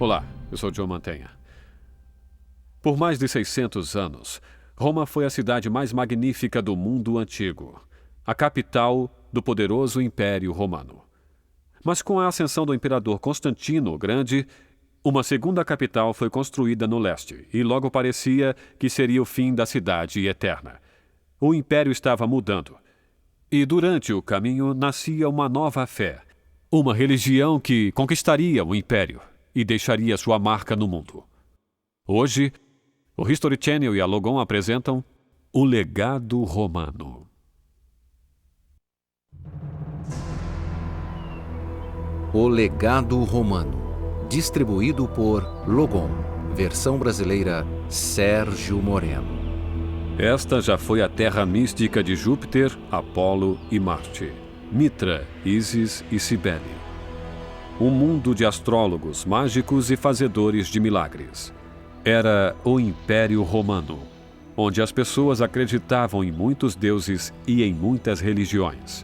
Olá, eu sou John Mantegna. Por mais de 600 anos, Roma foi a cidade mais magnífica do mundo antigo, a capital do poderoso Império Romano. Mas com a ascensão do imperador Constantino o Grande, uma segunda capital foi construída no leste e logo parecia que seria o fim da cidade eterna. O império estava mudando. E durante o caminho nascia uma nova fé, uma religião que conquistaria o império e deixaria sua marca no mundo. Hoje, o History Channel e a Logon apresentam O Legado Romano. O Legado Romano, distribuído por Logon, versão brasileira Sérgio Moreno. Esta já foi a terra mística de Júpiter, Apolo e Marte, Mitra, Ísis e Cibele. Um mundo de astrólogos, mágicos e fazedores de milagres. Era o Império Romano, onde as pessoas acreditavam em muitos deuses e em muitas religiões.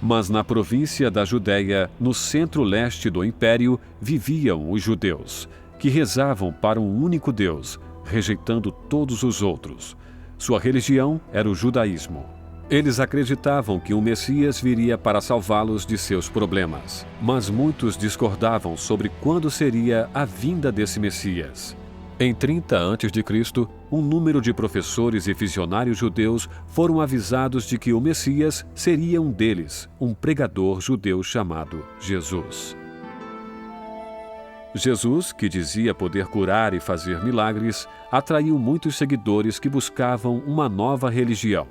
Mas na província da Judéia, no centro-leste do Império, viviam os judeus, que rezavam para um único Deus, rejeitando todos os outros. Sua religião era o judaísmo. Eles acreditavam que o Messias viria para salvá-los de seus problemas, mas muitos discordavam sobre quando seria a vinda desse Messias. Em 30 a.C., um número de professores e visionários judeus foram avisados de que o Messias seria um deles, um pregador judeu chamado Jesus. Jesus, que dizia poder curar e fazer milagres, atraiu muitos seguidores que buscavam uma nova religião.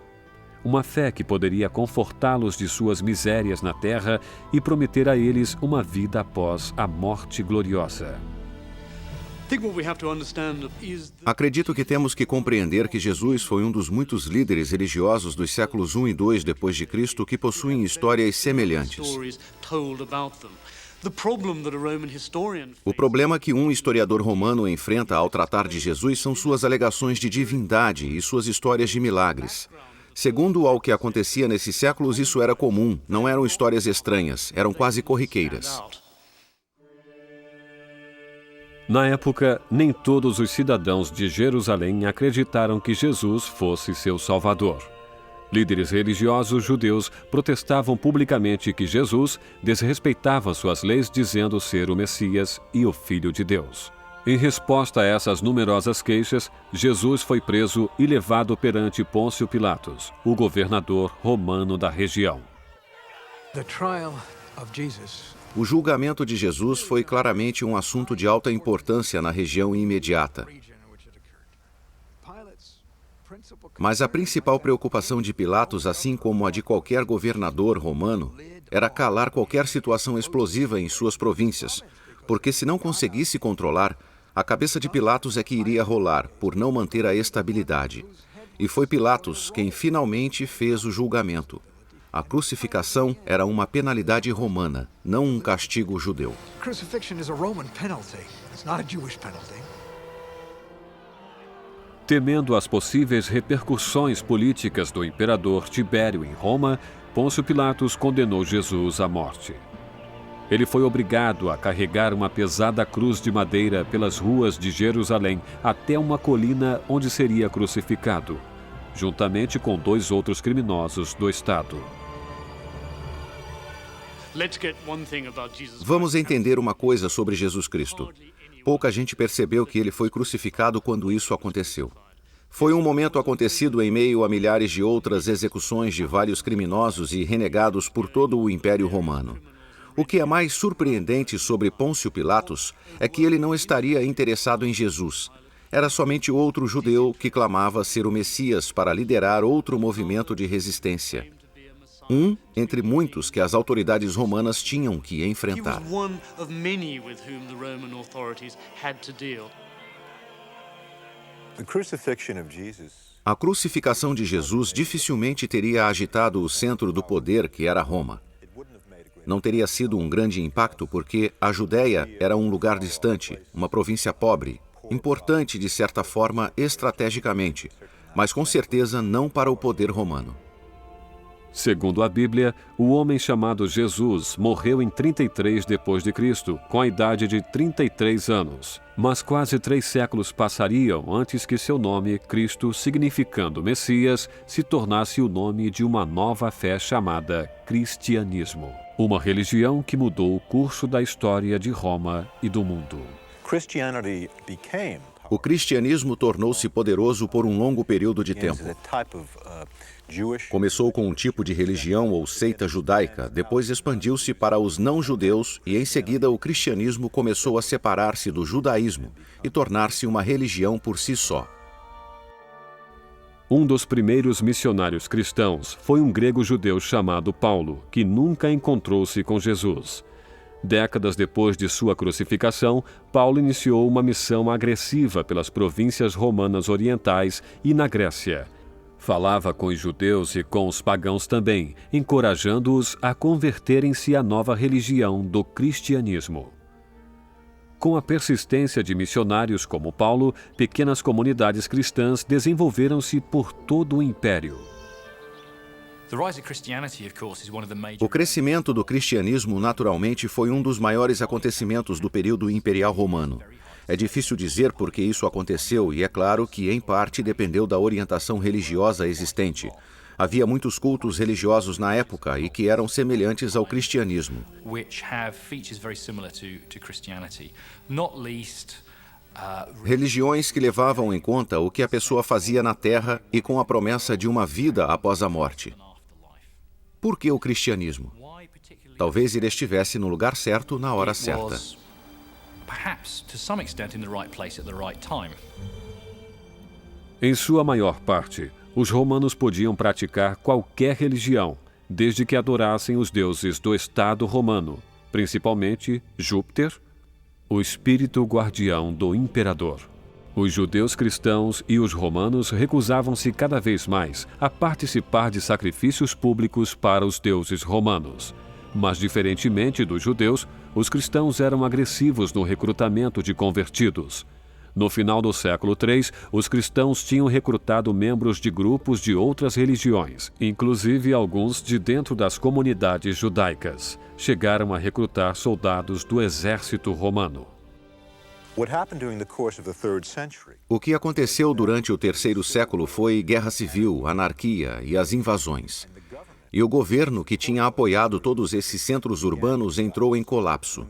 Uma fé que poderia confortá-los de suas misérias na terra e prometer a eles uma vida após a morte gloriosa. Acredito que temos que compreender que Jesus foi um dos muitos líderes religiosos dos séculos I e II depois de Cristo que possuem histórias semelhantes. O problema que um historiador romano enfrenta ao tratar de Jesus são suas alegações de divindade e suas histórias de milagres. Segundo ao que acontecia nesses séculos, isso era comum, não eram histórias estranhas, eram quase corriqueiras. Na época, nem todos os cidadãos de Jerusalém acreditaram que Jesus fosse seu Salvador. Líderes religiosos judeus protestavam publicamente que Jesus desrespeitava suas leis, dizendo ser o Messias e o Filho de Deus. Em resposta a essas numerosas queixas, Jesus foi preso e levado perante Pôncio Pilatos, o governador romano da região. O julgamento de Jesus foi claramente um assunto de alta importância na região imediata. Mas a principal preocupação de Pilatos, assim como a de qualquer governador romano, era calar qualquer situação explosiva em suas províncias, porque se não conseguisse controlar, a cabeça de Pilatos é que iria rolar, por não manter a estabilidade. E foi Pilatos quem finalmente fez o julgamento. A crucificação era uma penalidade romana, não um castigo judeu. Temendo as possíveis repercussões políticas do imperador Tibério em Roma, Pôncio Pilatos condenou Jesus à morte. Ele foi obrigado a carregar uma pesada cruz de madeira pelas ruas de Jerusalém até uma colina onde seria crucificado, juntamente com 2 outros criminosos do estado. Vamos entender uma coisa sobre Jesus Cristo. Pouca gente percebeu que ele foi crucificado quando isso aconteceu. Foi um momento acontecido em meio a milhares de outras execuções de vários criminosos e renegados por todo o Império Romano. O que é mais surpreendente sobre Pôncio Pilatos é que ele não estaria interessado em Jesus. Era somente outro judeu que clamava ser o Messias para liderar outro movimento de resistência. Um entre muitos que as autoridades romanas tinham que enfrentar. A crucificação de Jesus dificilmente teria agitado o centro do poder, que era Roma. Não teria sido um grande impacto porque a Judéia era um lugar distante, uma província pobre, importante de certa forma estrategicamente, mas com certeza não para o poder romano. Segundo a Bíblia, o homem chamado Jesus morreu em 33 depois de Cristo, com a idade de 33 anos. Mas quase 3 séculos passariam antes que seu nome, Cristo, significando Messias, se tornasse o nome de uma nova fé chamada cristianismo. Uma religião que mudou o curso da história de Roma e do mundo. O cristianismo tornou-se poderoso por um longo período de tempo. Começou com um tipo de religião ou seita judaica, depois expandiu-se para os não-judeus e, em seguida, o cristianismo começou a separar-se do judaísmo e tornar-se uma religião por si só. Um dos primeiros missionários cristãos foi um grego-judeu chamado Paulo, que nunca encontrou-se com Jesus. Décadas depois de sua crucificação, Paulo iniciou uma missão agressiva pelas províncias romanas orientais e na Grécia. Falava com os judeus e com os pagãos também, encorajando-os a converterem-se à nova religião do cristianismo. Com a persistência de missionários como Paulo, pequenas comunidades cristãs desenvolveram-se por todo o império. O crescimento do cristianismo, naturalmente, foi um dos maiores acontecimentos do período imperial romano. É difícil dizer por que isso aconteceu e é claro que, em parte, dependeu da orientação religiosa existente. Havia muitos cultos religiosos na época e que eram semelhantes ao cristianismo. Religiões que levavam em conta o que a pessoa fazia na terra e com a promessa de uma vida após a morte. Por que o cristianismo? Talvez ele estivesse no lugar certo na hora certa. Em sua maior parte, os romanos podiam praticar qualquer religião, desde que adorassem os deuses do Estado romano, principalmente Júpiter, o espírito guardião do imperador. Os judeus cristãos e os romanos recusavam-se cada vez mais a participar de sacrifícios públicos para os deuses romanos. Mas, diferentemente dos judeus, os cristãos eram agressivos no recrutamento de convertidos. No final do século III, os cristãos tinham recrutado membros de grupos de outras religiões, inclusive alguns de dentro das comunidades judaicas. Chegaram a recrutar soldados do exército romano. O que aconteceu durante o terceiro século foi guerra civil, anarquia e as invasões. E o governo, que tinha apoiado todos esses centros urbanos, entrou em colapso.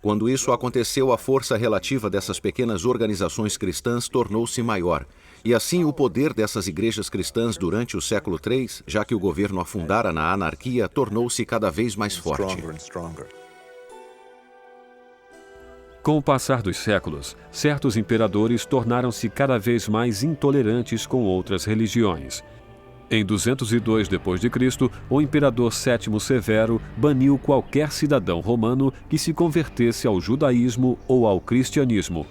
Quando isso aconteceu, a força relativa dessas pequenas organizações cristãs tornou-se maior. E assim o poder dessas igrejas cristãs durante o século III, já que o governo afundara na anarquia, tornou-se cada vez mais forte. Com o passar dos séculos, certos imperadores tornaram-se cada vez mais intolerantes com outras religiões. Em 202 d.C., o imperador Sétimo Severo baniu qualquer cidadão romano que se convertesse ao judaísmo ou ao cristianismo,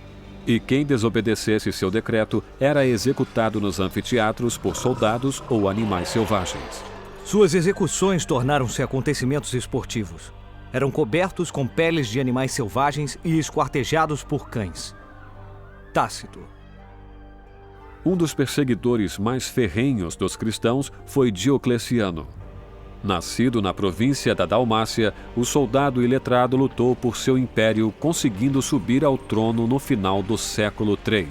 e quem desobedecesse seu decreto era executado nos anfiteatros por soldados ou animais selvagens. Suas execuções tornaram-se acontecimentos esportivos. Eram cobertos com peles de animais selvagens e esquartejados por cães. Tácito. Um dos perseguidores mais ferrenhos dos cristãos foi Diocleciano. Nascido na província da Dalmácia, o soldado iletrado lutou por seu império, conseguindo subir ao trono no final do século III.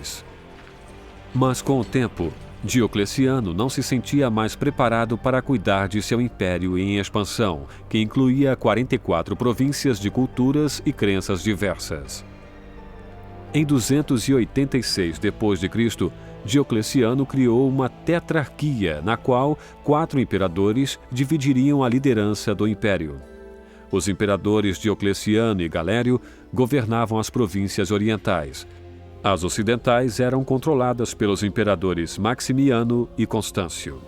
Mas com o tempo, Diocleciano não se sentia mais preparado para cuidar de seu império em expansão, que incluía 44 províncias de culturas e crenças diversas. Em 286 d.C., Diocleciano criou uma tetrarquia, na qual 4 imperadores dividiriam a liderança do império. Os imperadores Diocleciano e Galério governavam as províncias orientais. As ocidentais eram controladas pelos imperadores Maximiano e Constâncio.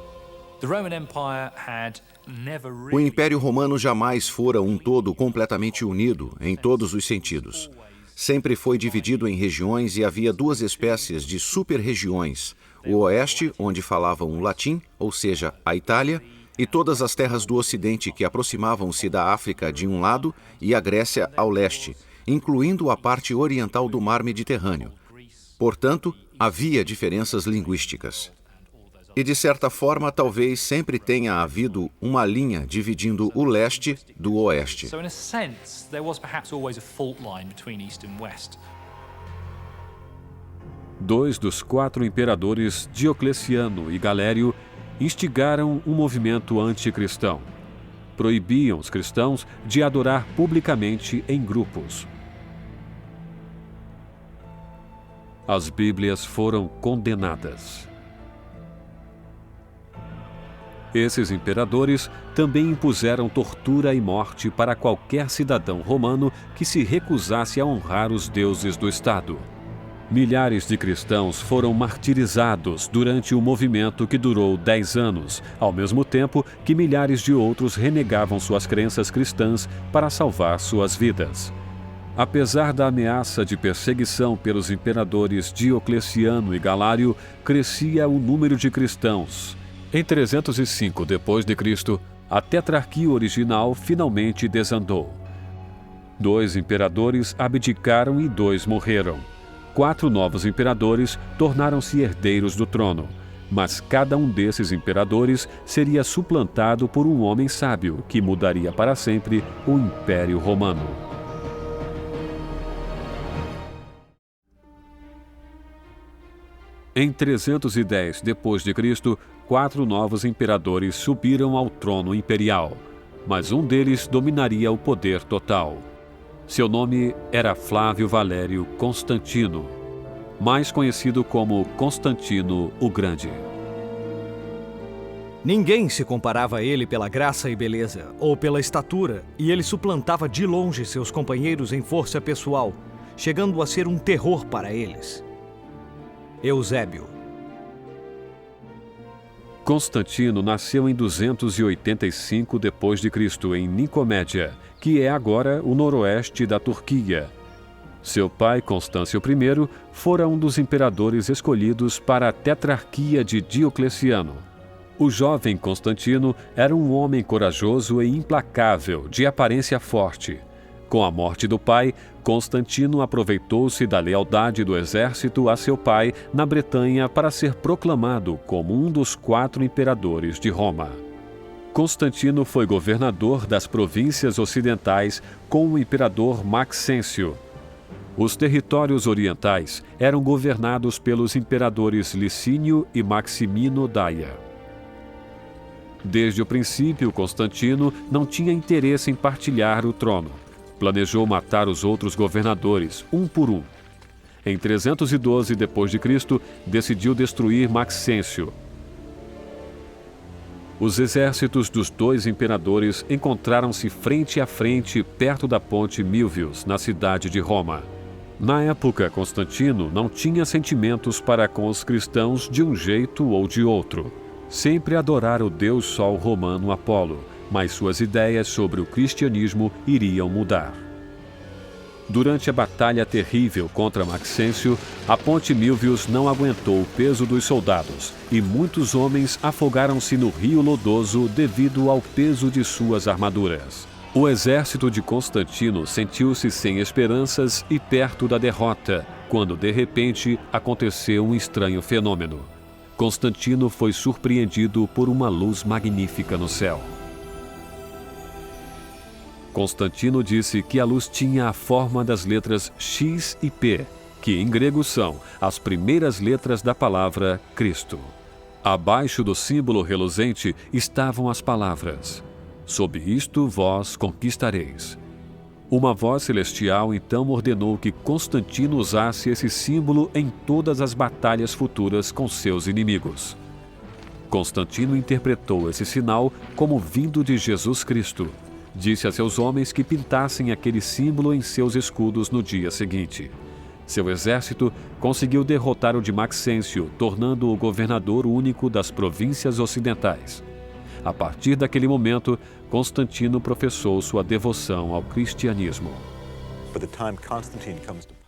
O Império Romano jamais fora um todo completamente unido em todos os sentidos. Sempre foi dividido em regiões e havia 2 espécies de super-regiões: o Oeste, onde falavam o latim, ou seja, a Itália, e todas as terras do Ocidente que aproximavam-se da África de um lado e a Grécia ao leste, incluindo a parte oriental do mar Mediterrâneo. Portanto, havia diferenças linguísticas. E, de certa forma, talvez sempre tenha havido uma linha dividindo o leste do oeste. So in a sense, there was perhaps always a fault line between East and West. 2 dos 4 imperadores, Diocleciano e Galério, instigaram um movimento anticristão. Proibiam os cristãos de adorar publicamente em grupos. As Bíblias foram condenadas. Esses imperadores também impuseram tortura e morte para qualquer cidadão romano que se recusasse a honrar os deuses do Estado. Milhares de cristãos foram martirizados durante o movimento que durou 10 anos, ao mesmo tempo que milhares de outros renegavam suas crenças cristãs para salvar suas vidas. Apesar da ameaça de perseguição pelos imperadores Diocleciano e Galário, crescia o número de cristãos. Em 305 d.C., a tetrarquia original finalmente desandou. 2 imperadores abdicaram e 2 morreram. 4 novos imperadores tornaram-se herdeiros do trono, mas cada um desses imperadores seria suplantado por um homem sábio que mudaria para sempre o Império Romano. Em 310 d.C., 4 novos imperadores subiram ao trono imperial, mas um deles dominaria o poder total. Seu nome era Flávio Valério Constantino, mais conhecido como Constantino o Grande. Ninguém se comparava a ele pela graça e beleza, ou pela estatura, e ele suplantava de longe seus companheiros em força pessoal, chegando a ser um terror para eles. Eusébio. Constantino nasceu em 285 d.C. em Nicomédia, que é agora o noroeste da Turquia. Seu pai, Constâncio I, fora um dos imperadores escolhidos para a tetrarquia de Diocleciano. O jovem Constantino era um homem corajoso e implacável, de aparência forte. Com a morte do pai, Constantino aproveitou-se da lealdade do exército a seu pai na Bretanha para ser proclamado como um dos 4 imperadores de Roma. Constantino foi governador das províncias ocidentais com o imperador Maxêncio. Os territórios orientais eram governados pelos imperadores Licínio e Maximino Daia. Desde o princípio, Constantino não tinha interesse em partilhar o trono. Planejou matar os outros governadores, um por um. Em 312 d.C., decidiu destruir Maxêncio. Os exércitos dos 2 imperadores encontraram-se frente a frente perto da ponte Milvius, na cidade de Roma. Na época, Constantino não tinha sentimentos para com os cristãos de um jeito ou de outro. Sempre adorara o deus sol romano Apolo, mas suas ideias sobre o cristianismo iriam mudar. Durante a batalha terrível contra Maxêncio, a ponte Milvius não aguentou o peso dos soldados e muitos homens afogaram-se no rio lodoso devido ao peso de suas armaduras. O exército de Constantino sentiu-se sem esperanças e perto da derrota, quando de repente aconteceu um estranho fenômeno. Constantino foi surpreendido por uma luz magnífica no céu. Constantino disse que a luz tinha a forma das letras X e P, que em grego são as primeiras letras da palavra Cristo. Abaixo do símbolo reluzente estavam as palavras: sob isto vós conquistareis. Uma voz celestial então ordenou que Constantino usasse esse símbolo em todas as batalhas futuras com seus inimigos. Constantino interpretou esse sinal como vindo de Jesus Cristo. Disse a seus homens que pintassem aquele símbolo em seus escudos no dia seguinte. Seu exército conseguiu derrotar o de Maxêncio, tornando-o governador único das províncias ocidentais. A partir daquele momento, Constantino professou sua devoção ao cristianismo.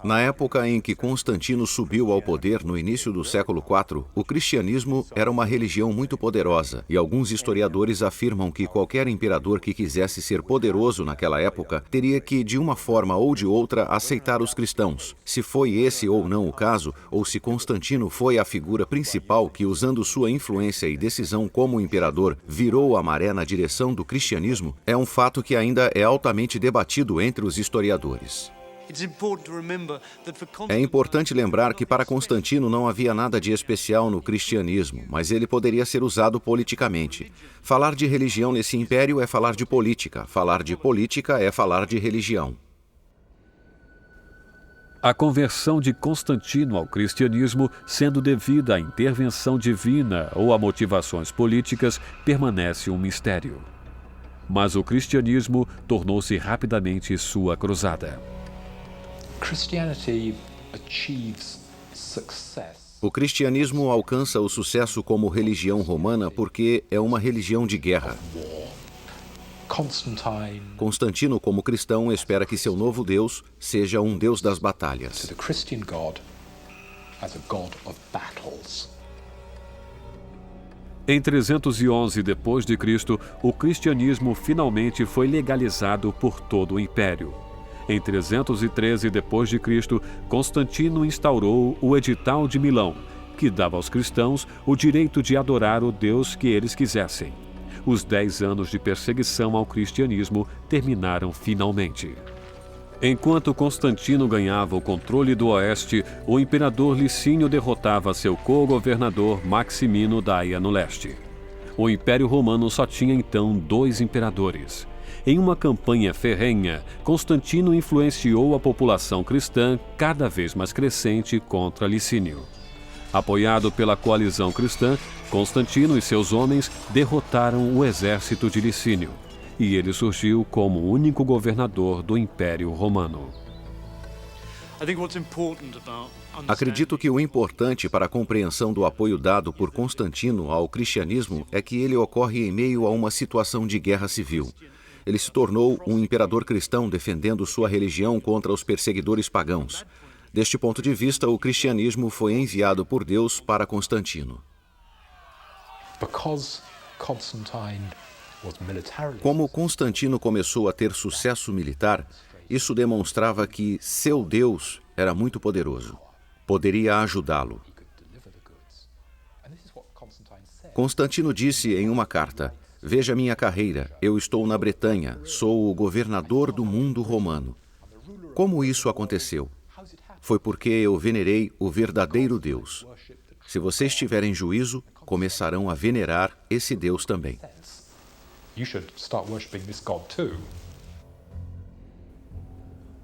Na época em que Constantino subiu ao poder no início do século IV, o cristianismo era uma religião muito poderosa, e alguns historiadores afirmam que qualquer imperador que quisesse ser poderoso naquela época teria que, de uma forma ou de outra, aceitar os cristãos. Se foi esse ou não o caso, ou se Constantino foi a figura principal que, usando sua influência e decisão como imperador, virou a maré na direção do cristianismo, é um fato que ainda é altamente debatido entre os historiadores. É importante lembrar que para Constantino não havia nada de especial no cristianismo, mas ele poderia ser usado politicamente. Falar de religião nesse império é falar de política. Falar de política é falar de religião. A conversão de Constantino ao cristianismo, sendo devida à intervenção divina ou a motivações políticas, permanece um mistério. Mas o cristianismo tornou-se rapidamente sua cruzada. O cristianismo alcança o sucesso como religião romana porque é uma religião de guerra. Constantino, como cristão, espera que seu novo Deus seja um Deus das batalhas. Em 311 d.C., o cristianismo finalmente foi legalizado por todo o império. Em 313 d.C., Constantino instaurou o Edital de Milão, que dava aos cristãos o direito de adorar o Deus que eles quisessem. Os 10 anos de perseguição ao cristianismo terminaram finalmente. Enquanto Constantino ganhava o controle do oeste, o imperador Licínio derrotava seu co-governador Maximino Daia no leste. O Império Romano só tinha então 2 imperadores. Em uma campanha ferrenha, Constantino influenciou a população cristã cada vez mais crescente contra Licínio. Apoiado pela coalizão cristã, Constantino e seus homens derrotaram o exército de Licínio, e ele surgiu como o único governador do Império Romano. Acredito que o importante para a compreensão do apoio dado por Constantino ao cristianismo é que ele ocorre em meio a uma situação de guerra civil. Ele se tornou um imperador cristão defendendo sua religião contra os perseguidores pagãos. Deste ponto de vista, o cristianismo foi enviado por Deus para Constantino. Como Constantino começou a ter sucesso militar, isso demonstrava que seu Deus era muito poderoso. Poderia ajudá-lo. Constantino disse em uma carta: "Veja minha carreira, eu estou na Bretanha, sou o governador do mundo romano." Como isso aconteceu? Foi porque eu venerei o verdadeiro Deus. Se vocês tiverem juízo, começarão a venerar esse Deus também.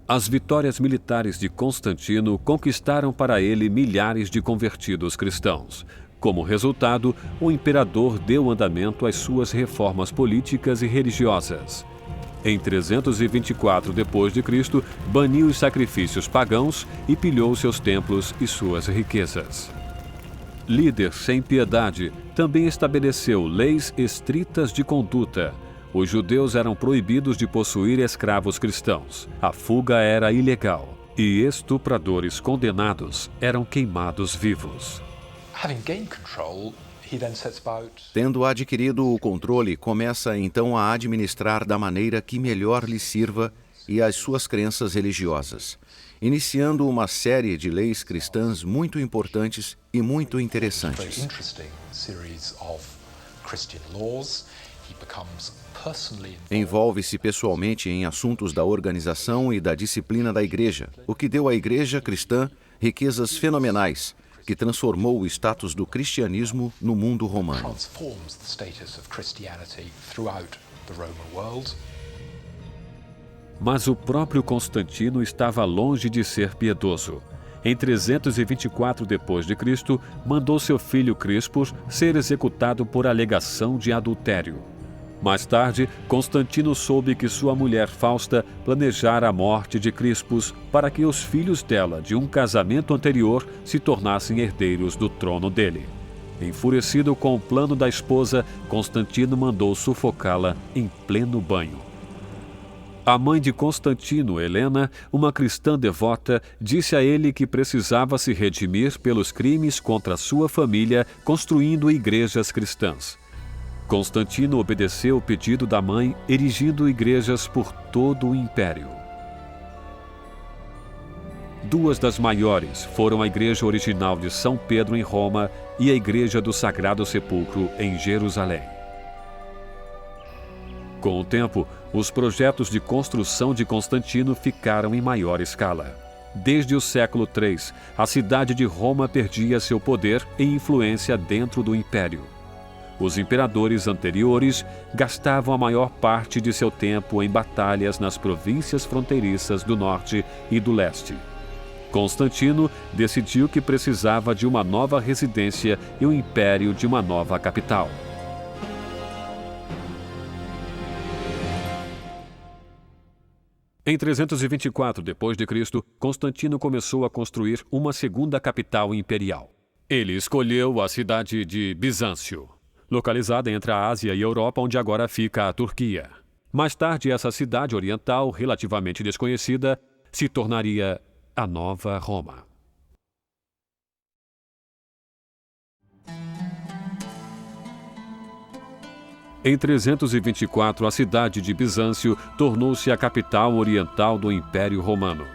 As vitórias militares de Constantino conquistaram para ele milhares de convertidos cristãos. Como resultado, o imperador deu andamento às suas reformas políticas e religiosas. Em 324 d.C., baniu os sacrifícios pagãos e pilhou seus templos e suas riquezas. Líder sem piedade, também estabeleceu leis estritas de conduta. Os judeus eram proibidos de possuir escravos cristãos. A fuga era ilegal. E estupradores condenados eram queimados vivos. Tendo adquirido o controle, começa então a administrar da maneira que melhor lhe sirva e as suas crenças religiosas, iniciando uma série de leis cristãs muito importantes e muito interessantes. Envolve-se pessoalmente em assuntos da organização e da disciplina da igreja, o que deu à igreja cristã riquezas fenomenais, que transformou o status do cristianismo no mundo romano. Mas o próprio Constantino estava longe de ser piedoso. Em 324 d.C., mandou seu filho Crispus ser executado por alegação de adultério. Mais tarde, Constantino soube que sua mulher Fausta planejara a morte de Crispus para que os filhos dela de um casamento anterior se tornassem herdeiros do trono dele. Enfurecido com o plano da esposa, Constantino mandou sufocá-la em pleno banho. A mãe de Constantino, Helena, uma cristã devota, disse a ele que precisava se redimir pelos crimes contra sua família, construindo igrejas cristãs. Constantino obedeceu o pedido da mãe, erigindo igrejas por todo o império. Duas das maiores foram a igreja original de São Pedro em Roma e a igreja do Sagrado Sepulcro em Jerusalém. Com o tempo, os projetos de construção de Constantino ficaram em maior escala. Desde o século III, a cidade de Roma perdia seu poder e influência dentro do império. Os imperadores anteriores gastavam a maior parte de seu tempo em batalhas nas províncias fronteiriças do norte e do leste. Constantino decidiu que precisava de uma nova residência e o império de uma nova capital. Em 324 d.C., Constantino começou a construir uma segunda capital imperial. Ele escolheu a cidade de Bizâncio, localizada entre a Ásia e a Europa, onde agora fica a Turquia. Mais tarde, essa cidade oriental, relativamente desconhecida, se tornaria a Nova Roma. Em 324, a cidade de Bizâncio tornou-se a capital oriental do Império Romano.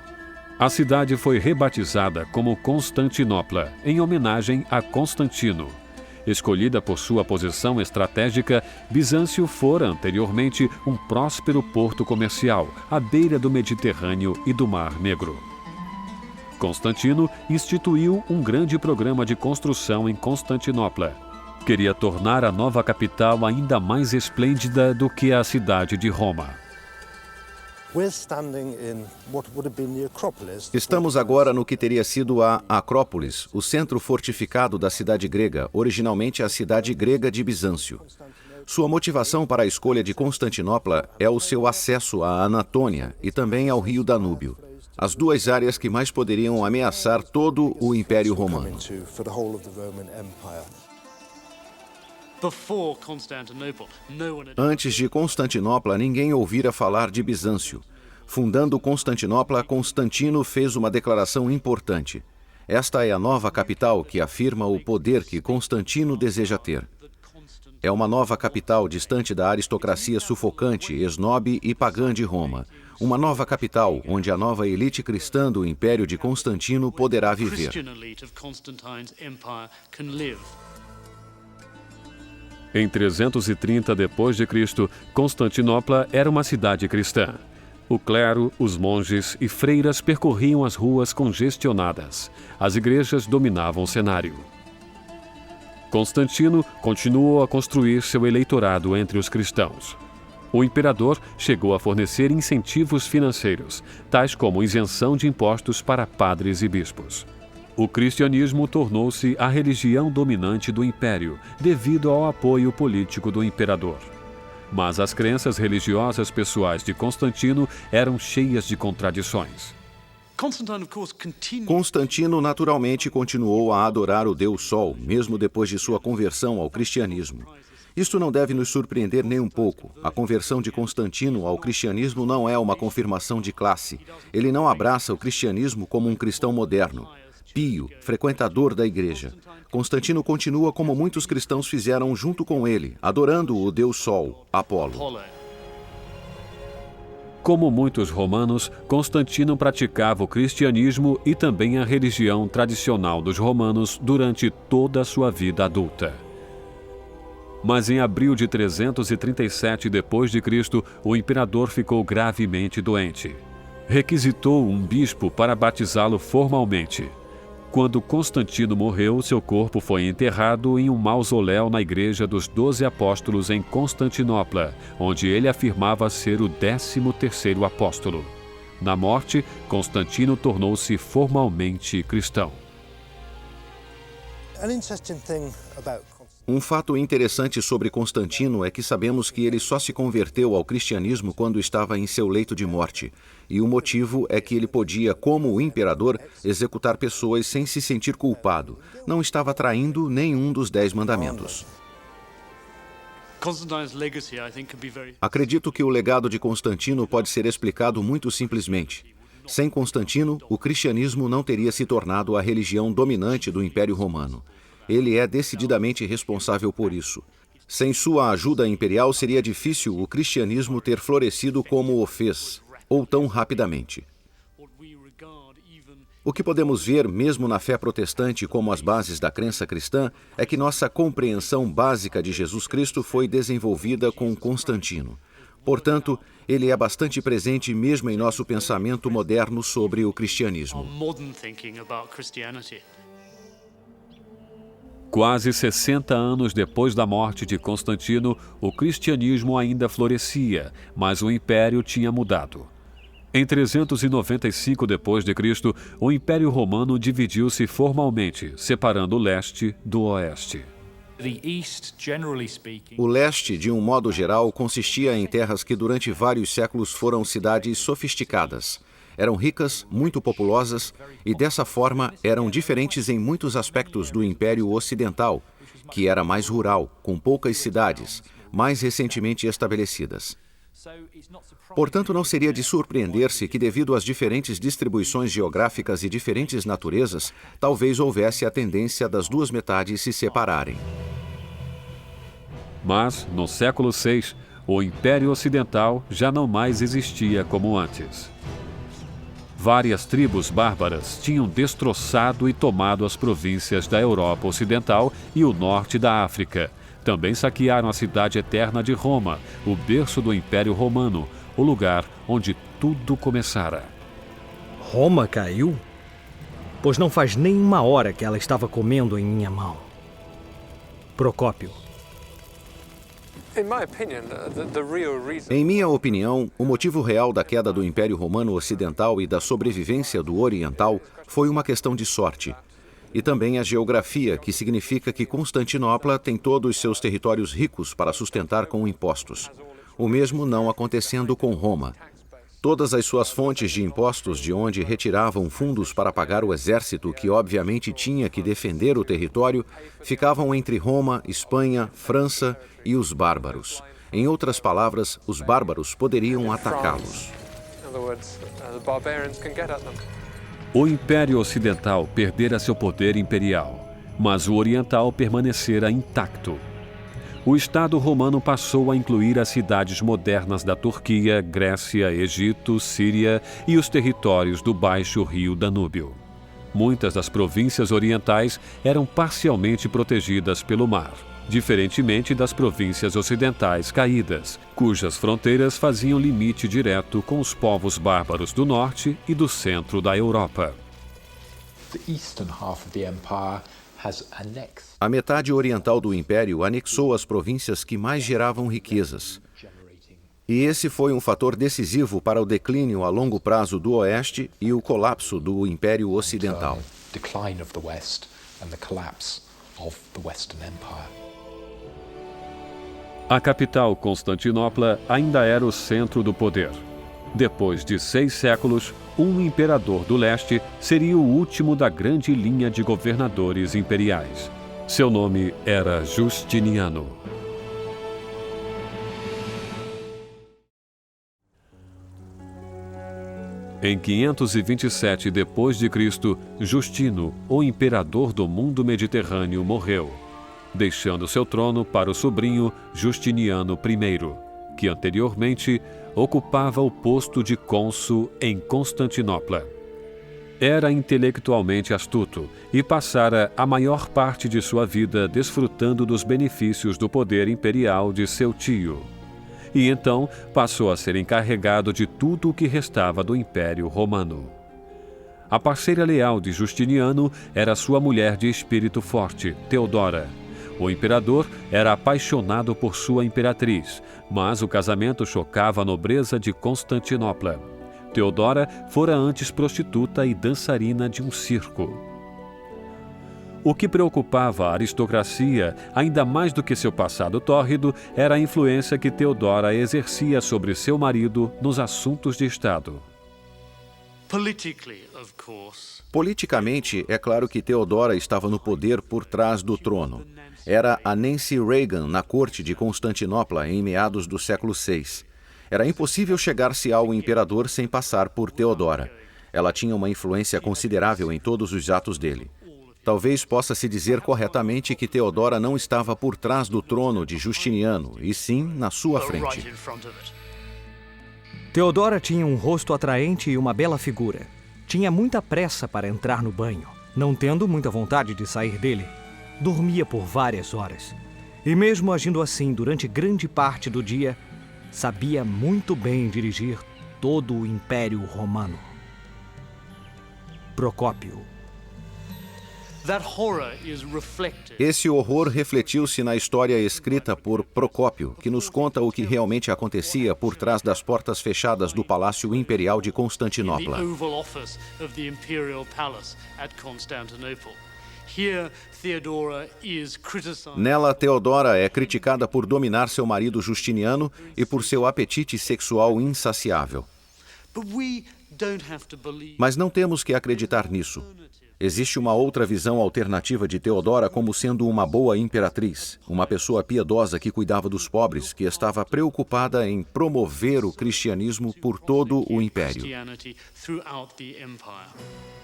A cidade foi rebatizada como Constantinopla, em homenagem a Constantino. Escolhida por sua posição estratégica, Bizâncio fora anteriormente um próspero porto comercial, à beira do Mediterrâneo e do Mar Negro. Constantino instituiu um grande programa de construção em Constantinopla. Queria tornar a nova capital ainda mais esplêndida do que a cidade de Roma. Estamos agora no que teria sido a Acrópolis, o centro fortificado da cidade grega, originalmente a cidade grega de Bizâncio. Sua motivação para a escolha de Constantinopla é o seu acesso à Anatôlia e também ao rio Danúbio, as duas áreas que mais poderiam ameaçar todo o Império Romano. Antes de Constantinopla, ninguém ouvira falar de Bizâncio. Fundando Constantinopla, Constantino fez uma declaração importante. Esta é a nova capital que afirma o poder que Constantino deseja ter. É uma nova capital distante da aristocracia sufocante, esnobe e pagã de Roma. Uma nova capital onde a nova elite cristã do Império de Constantino poderá viver. Em 330 d.C., Constantinopla era uma cidade cristã. O clero, os monges e freiras percorriam as ruas congestionadas. As igrejas dominavam o cenário. Constantino continuou a construir seu eleitorado entre os cristãos. O imperador chegou a fornecer incentivos financeiros, tais como isenção de impostos para padres e bispos. O cristianismo tornou-se a religião dominante do império, devido ao apoio político do imperador. Mas as crenças religiosas pessoais de Constantino eram cheias de contradições. Constantino naturalmente continuou a adorar o Deus Sol, mesmo depois de sua conversão ao cristianismo. Isto não deve nos surpreender nem um pouco. A conversão de Constantino ao cristianismo não é uma confirmação de classe. Ele não abraça o cristianismo como um cristão moderno, pio, frequentador da igreja. Constantino continua como muitos cristãos fizeram junto com ele, adorando o Deus Sol, Apolo. Como muitos romanos, Constantino praticava o cristianismo e também a religião tradicional dos romanos durante toda a sua vida adulta. Mas em abril de 337 d.C., o imperador ficou gravemente doente. Requisitou um bispo para batizá-lo formalmente. Quando Constantino morreu, seu corpo foi enterrado em um mausoléu na Igreja dos 12 Apóstolos em Constantinopla, onde ele afirmava ser o 13º apóstolo. Na morte, Constantino tornou-se formalmente cristão. Um fato interessante sobre Constantino é que sabemos que ele só se converteu ao cristianismo quando estava em seu leito de morte. E o motivo é que ele podia, como o imperador, executar pessoas sem se sentir culpado. Não estava traindo nenhum dos 10 mandamentos. Acredito que o legado de Constantino pode ser explicado muito simplesmente. Sem Constantino, o cristianismo não teria se tornado a religião dominante do Império Romano. Ele é decididamente responsável por isso. Sem sua ajuda imperial, seria difícil o cristianismo ter florescido como o fez, ou tão rapidamente. O que podemos ver, mesmo na fé protestante como as bases da crença cristã, é que nossa compreensão básica de Jesus Cristo foi desenvolvida com Constantino. Portanto, ele é bastante presente mesmo em nosso pensamento moderno sobre o cristianismo. Quase 60 anos depois da morte de Constantino, o cristianismo ainda florescia, mas o império tinha mudado. Em 395 d.C., o Império Romano dividiu-se formalmente, separando o leste do oeste. O leste, de um modo geral, consistia em terras que durante vários séculos foram cidades sofisticadas. Eram ricas, muito populosas e, dessa forma, eram diferentes em muitos aspectos do Império Ocidental, que era mais rural, com poucas cidades, mais recentemente estabelecidas. Portanto, não seria de surpreender-se que, devido às diferentes distribuições geográficas e diferentes naturezas, talvez houvesse a tendência das duas metades se separarem. Mas, no século VI, o Império Ocidental já não mais existia como antes. Várias tribos bárbaras tinham destroçado e tomado as províncias da Europa Ocidental e o norte da África. Também saquearam a cidade eterna de Roma, o berço do Império Romano, o lugar onde tudo começara. Roma caiu? Pois não faz nem uma hora que ela estava comendo em minha mão. Procópio. Em minha opinião, o motivo real da queda do Império Romano Ocidental e da sobrevivência do Oriental foi uma questão de sorte. E também a geografia, que significa que Constantinopla tem todos os seus territórios ricos para sustentar com impostos. O mesmo não acontecendo com Roma. Todas as suas fontes de impostos de onde retiravam fundos para pagar o exército, que obviamente tinha que defender o território, ficavam entre Roma, Espanha, França e os bárbaros. Em outras palavras, os bárbaros poderiam atacá-los. O Império Ocidental perdera seu poder imperial, mas o Oriental permanecera intacto. O Estado romano passou a incluir as cidades modernas da Turquia, Grécia, Egito, Síria e os territórios do Baixo Rio Danúbio. Muitas das províncias orientais eram parcialmente protegidas pelo mar, diferentemente das províncias ocidentais caídas, cujas fronteiras faziam limite direto com os povos bárbaros do norte e do centro da Europa. A metade oriental do Império anexou as províncias que mais geravam riquezas. E esse foi um fator decisivo para o declínio a longo prazo do Oeste e o colapso do Império Ocidental. A capital, Constantinopla, ainda era o centro do poder. Depois de 6 séculos, um imperador do leste seria o último da grande linha de governadores imperiais. Seu nome era Justiniano. Em 527 d.C., Justino, o imperador do mundo mediterrâneo, morreu, deixando seu trono para o sobrinho Justiniano I, que anteriormente ocupava o posto de cônsul em Constantinopla. Era intelectualmente astuto e passara a maior parte de sua vida desfrutando dos benefícios do poder imperial de seu tio. E então passou a ser encarregado de tudo o que restava do Império Romano. A parceira leal de Justiniano era sua mulher de espírito forte, Teodora. O imperador era apaixonado por sua imperatriz, mas o casamento chocava a nobreza de Constantinopla. Teodora fora antes prostituta e dançarina de um circo. O que preocupava a aristocracia, ainda mais do que seu passado tórrido, era a influência que Teodora exercia sobre seu marido nos assuntos de Estado. Politicamente, é claro que Teodora estava no poder por trás do trono. Era a Nancy Reagan na corte de Constantinopla em meados do século VI. Era impossível chegar-se ao imperador sem passar por Teodora. Ela tinha uma influência considerável em todos os atos dele. Talvez possa-se dizer corretamente que Teodora não estava por trás do trono de Justiniano, e sim na sua frente. Teodora tinha um rosto atraente e uma bela figura. Tinha muita pressa para entrar no banho, não tendo muita vontade de sair dele. Dormia por várias horas. E mesmo agindo assim durante grande parte do dia, sabia muito bem dirigir todo o Império Romano. Procópio. Esse horror refletiu-se na história escrita por Procópio, que nos conta o que realmente acontecia por trás das portas fechadas do Palácio Imperial de Constantinopla. Nela, Teodora é criticada por dominar seu marido Justiniano e por seu apetite sexual insaciável. Mas não temos que acreditar nisso. Existe uma outra visão alternativa de Teodora como sendo uma boa imperatriz, uma pessoa piedosa que cuidava dos pobres, que estava preocupada em promover o cristianismo por todo o império.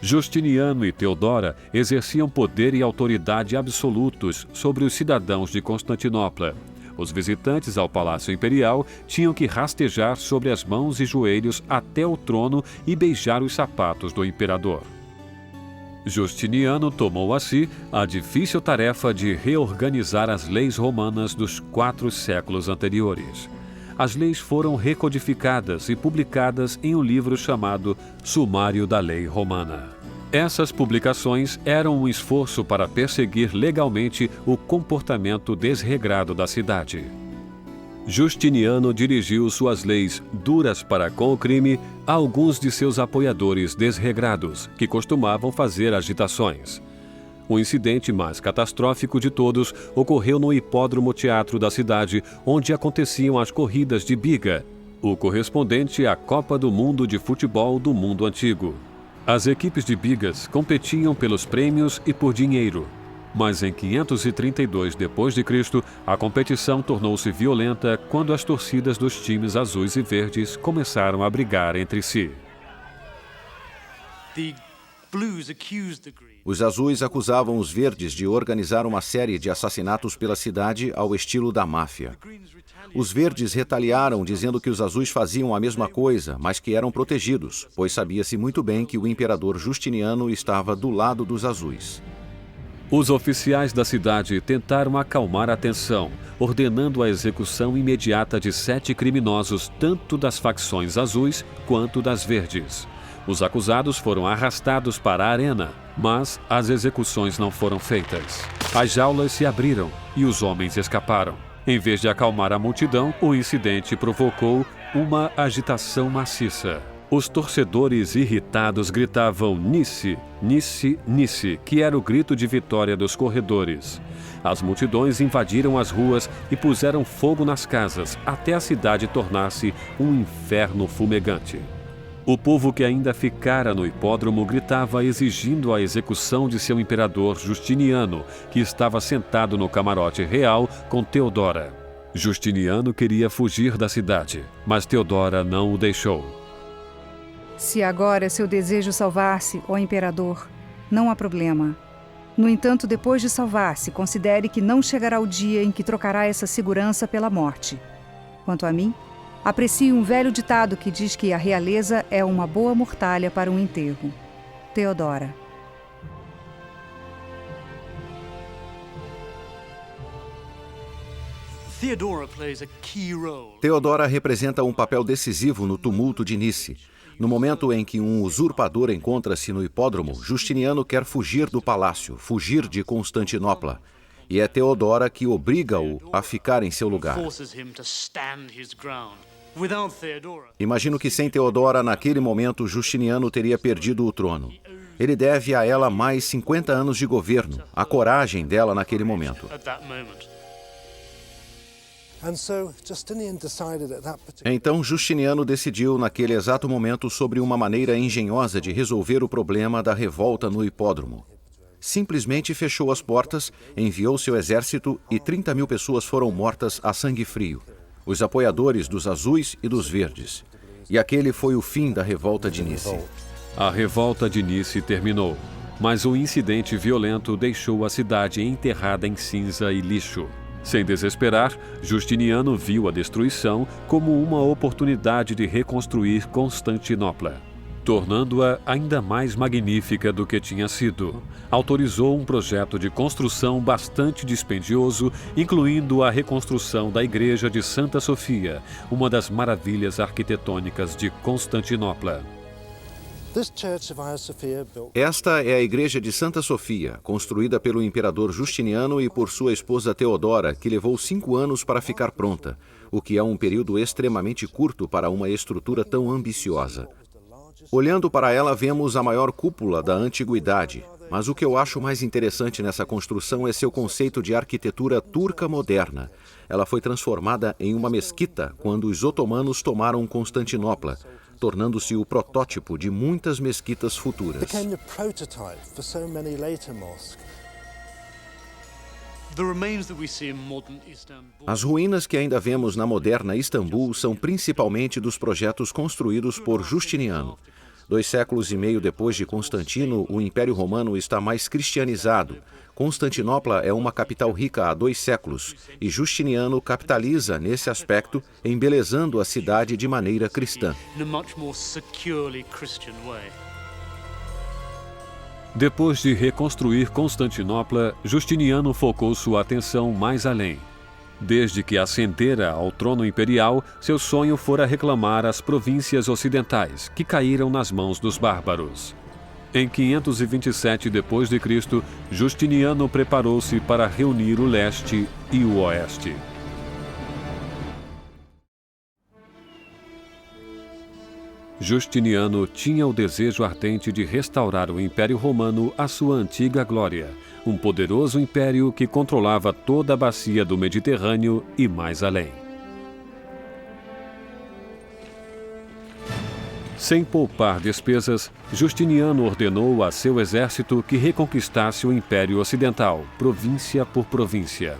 Justiniano e Teodora exerciam poder e autoridade absolutos sobre os cidadãos de Constantinopla. Os visitantes ao Palácio Imperial tinham que rastejar sobre as mãos e joelhos até o trono e beijar os sapatos do imperador. Justiniano tomou a si a difícil tarefa de reorganizar as leis romanas dos 4 séculos anteriores. As leis foram recodificadas e publicadas em um livro chamado Sumário da Lei Romana. Essas publicações eram um esforço para perseguir legalmente o comportamento desregrado da cidade. Justiniano dirigiu suas leis duras para com o crime a alguns de seus apoiadores desregrados, que costumavam fazer agitações. O incidente mais catastrófico de todos ocorreu no Hipódromo Teatro da cidade, onde aconteciam as corridas de biga, o correspondente à Copa do Mundo de Futebol do Mundo Antigo. As equipes de bigas competiam pelos prêmios e por dinheiro. Mas em 532 d.C., a competição tornou-se violenta quando as torcidas dos times azuis e verdes começaram a brigar entre si. Os azuis acusavam os verdes de organizar uma série de assassinatos pela cidade ao estilo da máfia. Os verdes retaliaram dizendo que os azuis faziam a mesma coisa, mas que eram protegidos, pois sabia-se muito bem que o imperador Justiniano estava do lado dos azuis. Os oficiais da cidade tentaram acalmar a tensão, ordenando a execução imediata de 7 criminosos, tanto das facções azuis quanto das verdes. Os acusados foram arrastados para a arena, mas as execuções não foram feitas. As jaulas se abriram e os homens escaparam. Em vez de acalmar a multidão, o incidente provocou uma agitação maciça. Os torcedores irritados gritavam Nice, Nice, Nice, que era o grito de vitória dos corredores. As multidões invadiram as ruas e puseram fogo nas casas, até a cidade tornar-se um inferno fumegante. O povo que ainda ficara no hipódromo gritava exigindo a execução de seu imperador Justiniano, que estava sentado no camarote real com Teodora. Justiniano queria fugir da cidade, mas Teodora não o deixou. Se agora é seu desejo salvar-se, ó imperador, não há problema. No entanto, depois de salvar-se, considere que não chegará o dia em que trocará essa segurança pela morte. Quanto a mim, aprecio um velho ditado que diz que a realeza é uma boa mortalha para um enterro. Teodora. Teodora representa um papel decisivo no tumulto de Nice. No momento em que um usurpador encontra-se no hipódromo, Justiniano quer fugir do palácio, fugir de Constantinopla. E é Teodora que obriga-o a ficar em seu lugar. Imagino que sem Teodora, naquele momento, Justiniano teria perdido o trono. Ele deve a ela mais 50 anos de governo, a coragem dela naquele momento. Então Justiniano decidiu naquele exato momento sobre uma maneira engenhosa de resolver o problema da revolta no hipódromo. Simplesmente fechou as portas, enviou seu exército e 30.000 pessoas foram mortas a sangue frio. Os apoiadores dos azuis e dos verdes. E aquele foi o fim da revolta de Nice. A revolta de Nice terminou, mas o incidente violento deixou a cidade enterrada em cinza e lixo. Sem desesperar, Justiniano viu a destruição como uma oportunidade de reconstruir Constantinopla, tornando-a ainda mais magnífica do que tinha sido. Autorizou um projeto de construção bastante dispendioso, incluindo a reconstrução da Igreja de Santa Sofia, uma das maravilhas arquitetônicas de Constantinopla. Esta é a Igreja de Santa Sofia, construída pelo imperador Justiniano e por sua esposa Teodora, que levou 5 anos para ficar pronta, o que é um período extremamente curto para uma estrutura tão ambiciosa. Olhando para ela, vemos a maior cúpula da antiguidade, mas o que eu acho mais interessante nessa construção é seu conceito de arquitetura turca moderna. Ela foi transformada em uma mesquita quando os otomanos tomaram Constantinopla, tornando-se o protótipo de muitas mesquitas futuras. As ruínas que ainda vemos na moderna Istambul são principalmente dos projetos construídos por Justiniano. 2 séculos e meio depois de Constantino, o Império Romano está mais cristianizado. Constantinopla é uma capital rica há 2 séculos, e Justiniano capitaliza nesse aspecto, embelezando a cidade de maneira cristã. Depois de reconstruir Constantinopla, Justiniano focou sua atenção mais além. Desde que ascendera ao trono imperial, seu sonho fora reclamar as províncias ocidentais, que caíram nas mãos dos bárbaros. Em 527 d.C., Justiniano preparou-se para reunir o leste e o oeste. Justiniano tinha o desejo ardente de restaurar o Império Romano à sua antiga glória, um poderoso império que controlava toda a bacia do Mediterrâneo e mais além. Sem poupar despesas, Justiniano ordenou a seu exército que reconquistasse o Império Ocidental, província por província.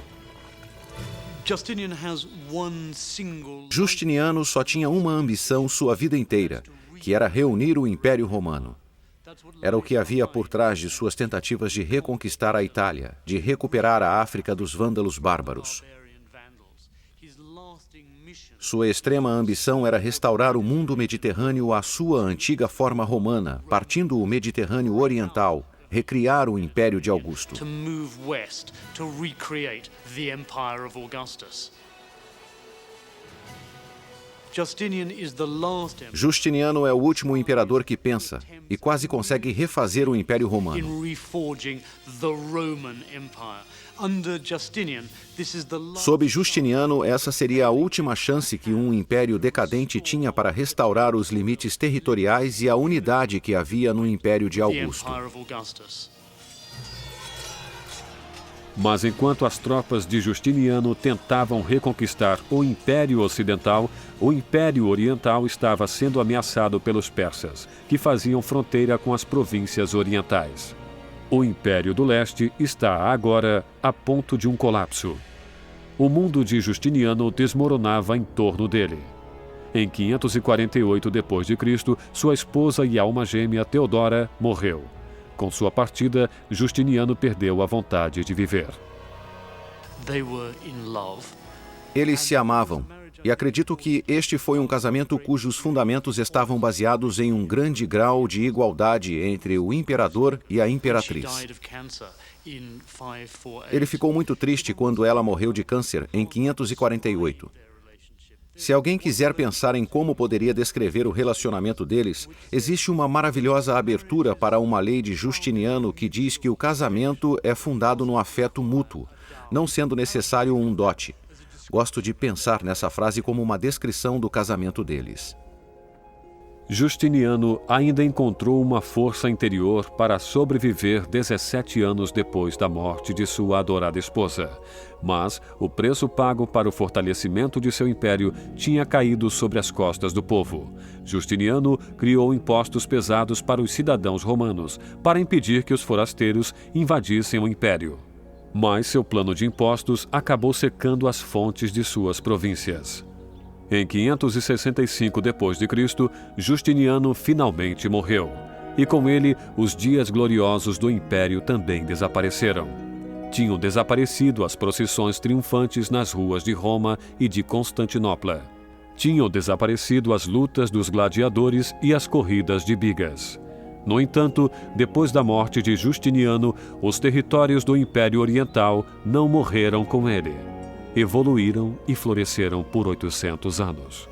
Justiniano só tinha uma ambição sua vida inteira, que era reunir o Império Romano. Era o que havia por trás de suas tentativas de reconquistar a Itália, de recuperar a África dos vândalos bárbaros. Sua extrema ambição era restaurar o mundo mediterrâneo à sua antiga forma romana, partindo o Mediterrâneo Oriental, recriar o Império de Augusto. Justiniano é o último imperador que pensa e quase consegue refazer o Império Romano. Sob Justiniano, essa seria a última chance que um império decadente tinha para restaurar os limites territoriais e a unidade que havia no Império de Augusto. Mas enquanto as tropas de Justiniano tentavam reconquistar o Império Ocidental, o Império Oriental estava sendo ameaçado pelos persas, que faziam fronteira com as províncias orientais. O Império do Leste está agora a ponto de um colapso. O mundo de Justiniano desmoronava em torno dele. Em 548 d.C., sua esposa e alma gêmea Teodora morreu. Com sua partida, Justiniano perdeu a vontade de viver. Eles se amavam, e acredito que este foi um casamento cujos fundamentos estavam baseados em um grande grau de igualdade entre o imperador e a imperatriz. Ele ficou muito triste quando ela morreu de câncer em 548. Se alguém quiser pensar em como poderia descrever o relacionamento deles, existe uma maravilhosa abertura para uma lei de Justiniano que diz que o casamento é fundado no afeto mútuo, não sendo necessário um dote. Gosto de pensar nessa frase como uma descrição do casamento deles. Justiniano ainda encontrou uma força interior para sobreviver 17 anos depois da morte de sua adorada esposa. Mas o preço pago para o fortalecimento de seu império tinha caído sobre as costas do povo. Justiniano criou impostos pesados para os cidadãos romanos, para impedir que os forasteiros invadissem o império. Mas seu plano de impostos acabou secando as fontes de suas províncias. Em 565 d.C., Justiniano finalmente morreu, e com ele os dias gloriosos do império também desapareceram. Tinham desaparecido as procissões triunfantes nas ruas de Roma e de Constantinopla. Tinham desaparecido as lutas dos gladiadores e as corridas de bigas. No entanto, depois da morte de Justiniano, os territórios do Império Oriental não morreram com ele. Evoluíram e floresceram por 800 anos.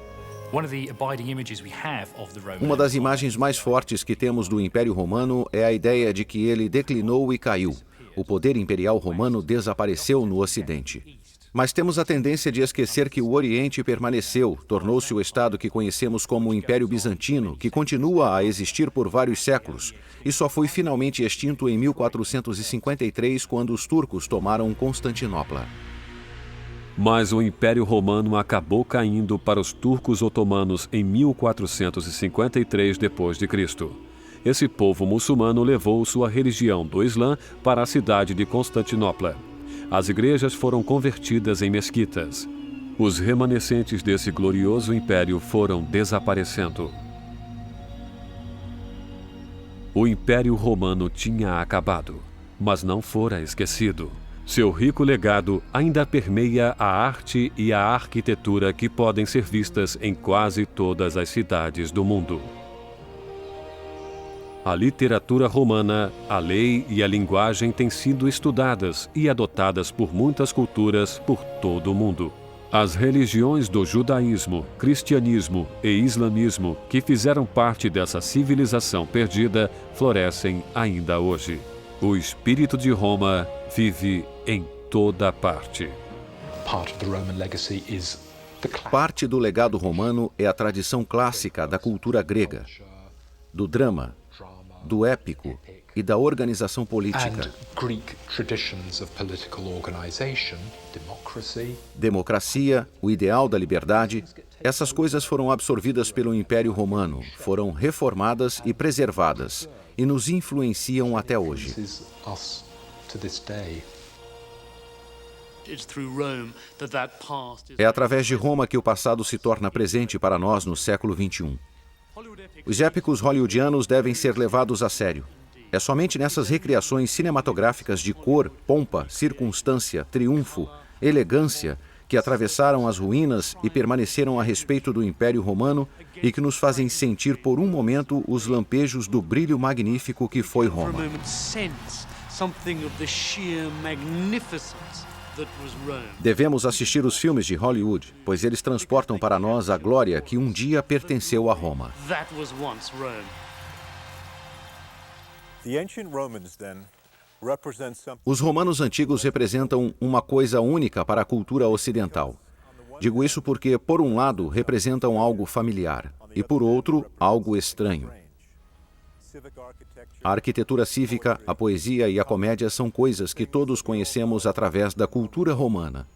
Uma das imagens mais fortes que temos do Império Romano é a ideia de que ele declinou e caiu. O poder imperial romano desapareceu no Ocidente. Mas temos a tendência de esquecer que o Oriente permaneceu, tornou-se o estado que conhecemos como o Império Bizantino, que continua a existir por vários séculos, e só foi finalmente extinto em 1453, quando os turcos tomaram Constantinopla. Mas o Império Romano acabou caindo para os turcos otomanos em 1453 d.C. Esse povo muçulmano levou sua religião do Islã para a cidade de Constantinopla. As igrejas foram convertidas em mesquitas. Os remanescentes desse glorioso império foram desaparecendo. O Império Romano tinha acabado, mas não fora esquecido. Seu rico legado ainda permeia a arte e a arquitetura que podem ser vistas em quase todas as cidades do mundo. A literatura romana, a lei e a linguagem têm sido estudadas e adotadas por muitas culturas por todo o mundo. As religiões do judaísmo, cristianismo e islamismo, que fizeram parte dessa civilização perdida, florescem ainda hoje. O espírito de Roma vive em toda parte. Parte do legado romano é a tradição clássica da cultura grega, do drama, do épico e da organização política. Democracia, o ideal da liberdade, essas coisas foram absorvidas pelo Império Romano, foram reformadas e preservadas, e nos influenciam até hoje. É através de Roma que o passado se torna presente para nós no século XXI. Os épicos hollywoodianos devem ser levados a sério. É somente nessas recriações cinematográficas de cor, pompa, circunstância, triunfo, elegância, que atravessaram as ruínas e permaneceram a respeito do Império Romano e que nos fazem sentir por um momento os lampejos do brilho magnífico que foi Roma. Devemos assistir os filmes de Hollywood, pois eles transportam para nós a glória que um dia pertenceu a Roma. Os romanos antigos representam uma coisa única para a cultura ocidental. Digo isso porque, por um lado, representam algo familiar e, por outro, algo estranho. A arquitetura cívica, a poesia e a comédia são coisas que todos conhecemos através da cultura romana.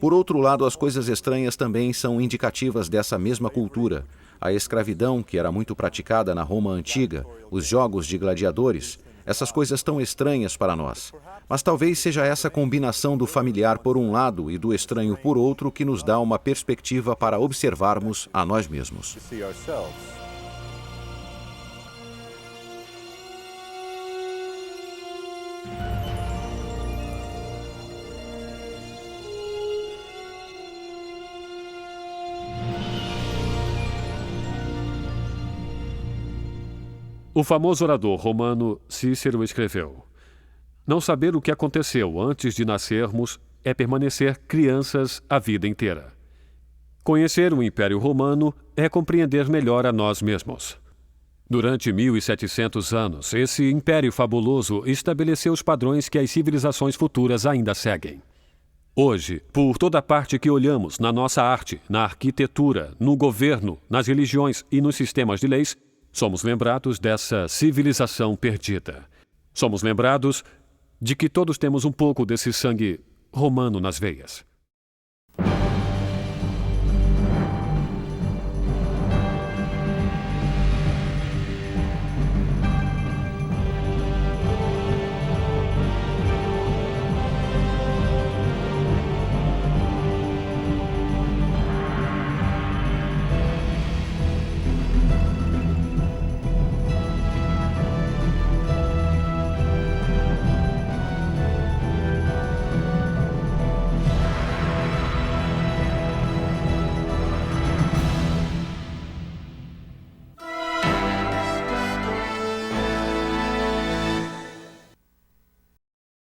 Por outro lado, as coisas estranhas também são indicativas dessa mesma cultura. A escravidão, que era muito praticada na Roma antiga, os jogos de gladiadores, essas coisas tão estranhas para nós. Mas talvez seja essa combinação do familiar por um lado e do estranho por outro que nos dá uma perspectiva para observarmos a nós mesmos. O famoso orador romano Cícero escreveu: "Não saber o que aconteceu antes de nascermos é permanecer crianças a vida inteira. Conhecer o Império Romano é compreender melhor a nós mesmos. Durante 1700 anos, esse império fabuloso estabeleceu os padrões que as civilizações futuras ainda seguem. Hoje, por toda parte que olhamos na nossa arte, na arquitetura, no governo, nas religiões e nos sistemas de leis, somos lembrados dessa civilização perdida. Somos lembrados de que todos temos um pouco desse sangue romano nas veias.